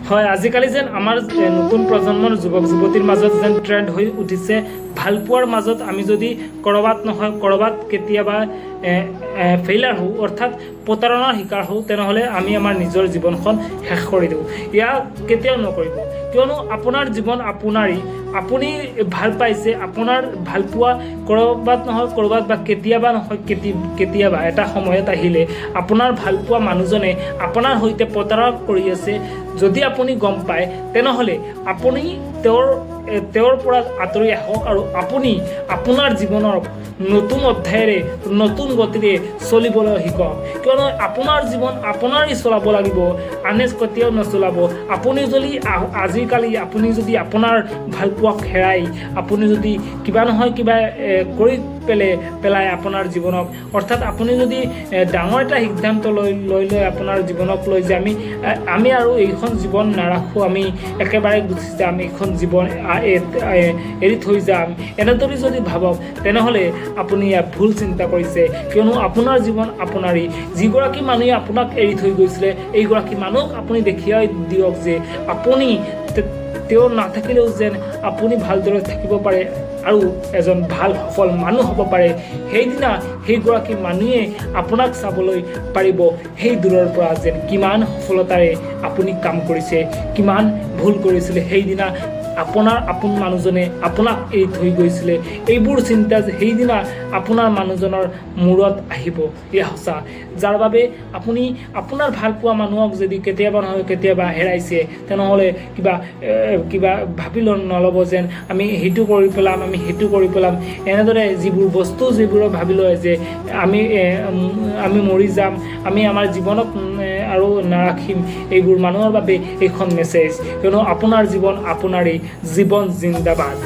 হয়, আজিকালি যেন আমাৰ নতুন প্ৰজন্মৰ যুৱক যুৱতীৰ মাজত যেন ট্ৰেণ্ড হৈ উঠিছে ভালপোৱাৰ মাজত আমি যদি ক'ৰবাত নহয় ক'ৰবাত কেতিয়াবা ফেইলাৰ হওঁ, অৰ্থাৎ প্ৰতাৰণাৰ শিকাৰ হওঁ, তেনেহ'লে আমি আমাৰ নিজৰ জীৱনখন শেষ কৰি দিওঁ। ইয়াক কেতিয়াও নকৰিব, কিয়নো আপোনাৰ জীৱন আপোনাৰেই। আপুনি ভাল পাইছে, আপোনাৰ ভালপোৱা ক'ৰবাত নহয় ক'ৰবাত বা কেতিয়াবা নহয় কেতিয়াবা এটা সময়ত আহিলে আপোনাৰ ভালপোৱা মানুহজনে আপোনাৰ সৈতে প্ৰতাৰণা কৰি আছে যদি আপুনি গম পায়, তেনেহ'লে আপুনি তেওঁৰ পৰা আঁতৰি আহক আৰু আপুনি আপোনাৰ জীৱনৰ নতুন অধ্যায়েৰে নতুন গতিৰে চলিবলৈ শিকক। কিয়নো আপোনাৰ জীৱন আপোনাৰেই চলাব লাগিব, আনে কেতিয়াও নচলাব। আপুনি যদি আজিকালি আপুনি যদি আপোনাৰ ভালপোৱাক হেৰাই আপুনি যদি কিবা নহয় কিবা কৰি পেলাই আপোনাৰ জীৱনক, অৰ্থাৎ আপুনি যদি ডাঙৰ এটা সিদ্ধান্ত লৈ আপোনাৰ জীৱনক লৈ যে আমি আৰু এইখন জীৱন নাৰাখোঁ, আমি একেবাৰে গুচি যাম, এইখন জীৱন এৰি থৈ যাম, এনেদৰে যদি ভাবক, তেনেহ'লে আপুনি ইয়াত ভুল চিন্তা কৰিছে। কিয়নো আপোনাৰ জীৱন আপোনাৰেই। যিগৰাকী মানুহে আপোনাক এৰি থৈ গৈছিলে, এইগৰাকী মানুহক আপুনি দেখিয়াই দিয়ক যে আপুনি তেওঁ নাথাকিলেও যেন আপুনি ভালদৰে থাকিব পাৰে আৰু এজন ভাল সফল মানুহ হ'ব পাৰে। সেইদিনা সেইগৰাকী মানুহে আপোনাক চাবলৈ পাৰিব সেই দূৰৰ পৰা যেন কিমান সফলতাৰে আপুনি কাম কৰিছে, কিমান ভুল কৰিছিলে, সেইদিনা আপোনাৰ আপোন মানুহজনে আপোনাক এৰি থৈ গৈছিলে। এইবোৰ চিন্তা সেইদিনা আপোনাৰ মানুহজনৰ মূৰত আহিব, এয়া সঁচা। যাৰ বাবে আপুনি আপোনাৰ ভালপোৱা মানুহক যদি কেতিয়াবা নহয় কেতিয়াবা হেৰাইছে, তেনেহ'লে কিবা ভাবি নল'ব যেন আমি সেইটো কৰি পেলাম, আমি সেইটো কৰি পেলাম। এনেদৰে যিবোৰৰ ভাবি লয় যে আমি মৰি যাম, আমি আমাৰ জীৱনক আৰু নাৰাখিম, এইবোৰ মানুহৰ বাবে এইখন মেছেজ। কিয়নো আপোনাৰ জীৱন আপোনাৰেই, জীৱন জিন্দাবাদ।